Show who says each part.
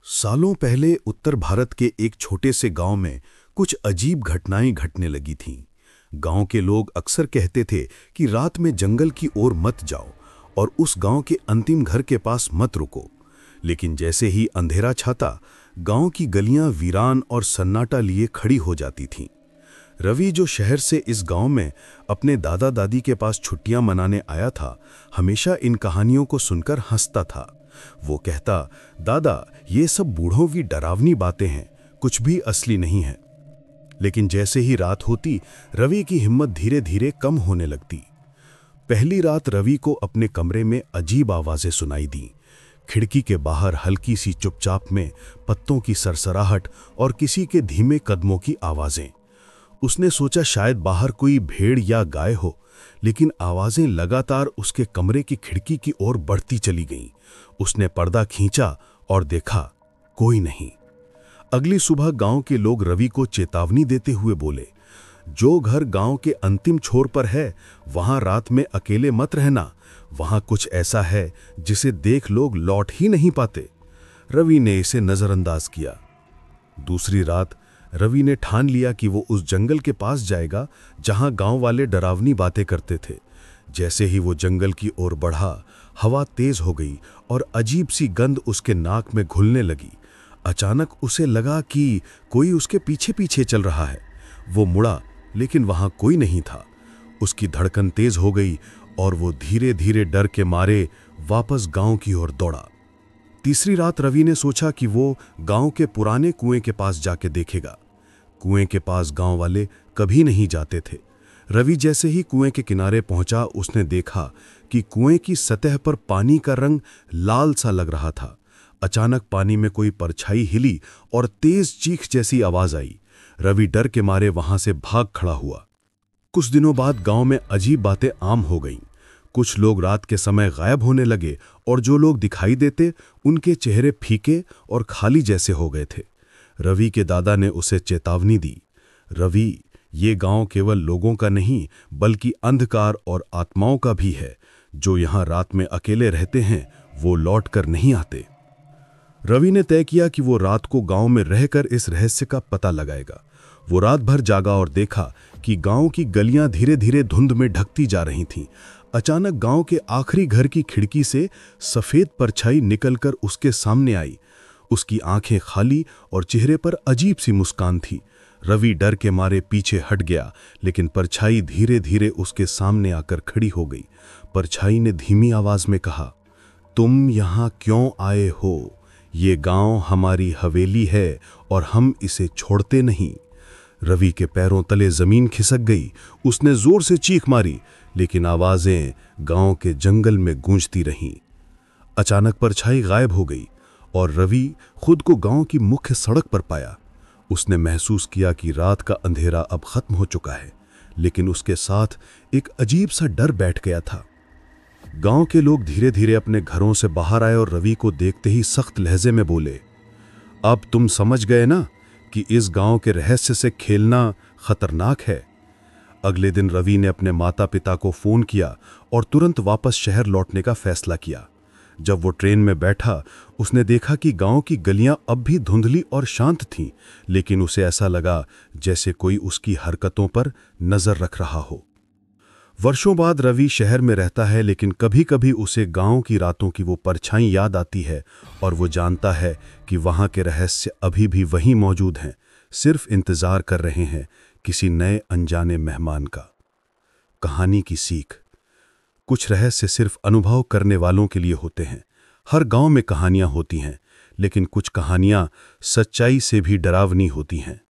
Speaker 1: सालों पहले उत्तर भारत के एक छोटे से गांव में कुछ अजीब घटनाएं घटने लगी थीं। गांव के लोग अक्सर कहते थे कि रात में जंगल की ओर मत जाओ और उस गांव के अंतिम घर के पास मत रुको। लेकिन जैसे ही अंधेरा छाता, गांव की गलियां वीरान और सन्नाटा लिए खड़ी हो जाती थीं। रवि, जो शहर से इस गांव में अपने दादा दादी के पास छुट्टियां मनाने आया था, हमेशा इन कहानियों को सुनकर हंसता था। वो कहता, दादा, ये सब बूढ़ों की डरावनी बातें हैं, कुछ भी असली नहीं है। लेकिन जैसे ही रात होती, रवि की हिम्मत धीरे धीरे कम होने लगती। पहली रात रवि को अपने कमरे में अजीब आवाजें सुनाई दी। खिड़की के बाहर हल्की सी चुपचाप में पत्तों की सरसराहट और किसी के धीमे कदमों की आवाजें। उसने सोचा शायद बाहर कोई भेड़ या गाय हो, लेकिन आवाजें लगातार उसके कमरे की खिड़की की ओर बढ़ती चली गईं। उसने पर्दा खींचा और देखा, कोई नहीं। अगली सुबह गांव के लोग रवि को चेतावनी देते हुए बोले, जो घर गांव के अंतिम छोर पर है, वहां रात में अकेले मत रहना। वहां कुछ ऐसा है जिसे देख लोग लौट ही नहीं पाते। रवि ने इसे नजरअंदाज किया। दूसरी रात रवि ने ठान लिया कि वो उस जंगल के पास जाएगा जहां गांव वाले डरावनी बातें करते थे। जैसे ही वो जंगल की ओर बढ़ा, हवा तेज हो गई और अजीब सी गंध उसके नाक में घुलने लगी। अचानक उसे लगा कि कोई उसके पीछे पीछे चल रहा है। वो मुड़ा, लेकिन वहां कोई नहीं था। उसकी धड़कन तेज हो गई और वो धीरे धीरे डर के मारे वापस गांव की ओर दौड़ा। तीसरी रात रवि ने सोचा कि वो गांव के पुराने कुएं के पास जाके देखेगा। कुएं के पास गांव वाले कभी नहीं जाते थे। रवि जैसे ही कुएं के किनारे पहुंचा, उसने देखा कि कुएं की सतह पर पानी का रंग लाल सा लग रहा था। अचानक पानी में कोई परछाई हिली और तेज चीख जैसी आवाज आई। रवि डर के मारे वहां से भाग खड़ा हुआ। कुछ दिनों बाद गांव में अजीब बातें आम हो गईं। कुछ लोग रात के समय गायब होने लगे और जो लोग दिखाई देते, उनके चेहरे फीके और खाली जैसे हो गए थे। रवि के दादा ने उसे चेतावनी दी, रवि, ये गांव केवल लोगों का नहीं बल्कि अंधकार और आत्माओं का भी है। जो यहां रात में अकेले रहते हैं, वो लौट कर नहीं आते। रवि ने तय किया कि वो रात को गांव में रहकर इस रहस्य का पता लगाएगा। वो रात भर जागा और देखा कि गांव की गलियां धीरे धीरे धुंध में ढकती जा रही थीं। अचानक गांव के आखिरी घर की खिड़की से सफेद परछाई निकलकर उसके सामने आई। उसकी आंखें खाली और चेहरे पर अजीब सी मुस्कान थी। रवि डर के मारे पीछे हट गया, लेकिन परछाई धीरे धीरे उसके सामने आकर खड़ी हो गई। परछाई ने धीमी आवाज में कहा, तुम यहां क्यों आए हो? ये गांव हमारी हवेली है और हम इसे छोड़ते नहीं। रवि के पैरों तले जमीन खिसक गई। उसने जोर से चीख मारी, लेकिन आवाजें गांव के जंगल में गूंजती रहीं। अचानक परछाई गायब हो गई और रवि खुद को गांव की मुख्य सड़क पर पाया। उसने महसूस किया कि रात का अंधेरा अब खत्म हो चुका है, लेकिन उसके साथ एक अजीब सा डर बैठ गया था। गांव के लोग धीरे धीरे अपने घरों से बाहर आए और रवि को देखते ही सख्त लहजे में बोले, अब तुम समझ गए ना कि इस गांव के रहस्य से खेलना खतरनाक है। अगले दिन रवि ने अपने माता पिता को फोन किया और तुरंत वापस शहर लौटने का फैसला किया। जब वो ट्रेन में बैठा, उसने देखा कि गांव की गलियां अब भी धुंधली और शांत थीं, लेकिन उसे ऐसा लगा जैसे कोई उसकी हरकतों पर नजर रख रहा हो। वर्षों बाद रवि शहर में रहता है, लेकिन कभी कभी उसे गांव की रातों की वो परछाई याद आती है और वो जानता है कि वहां के रहस्य अभी भी वहीं मौजूद हैं, सिर्फ इंतजार कर रहे हैं किसी नए अनजाने मेहमान का। कहानी की सीख, कुछ रहस्य सिर्फ अनुभव करने वालों के लिए होते हैं। हर गांव में कहानियां होती हैं, लेकिन कुछ कहानियां सच्चाई से भी डरावनी होती हैं।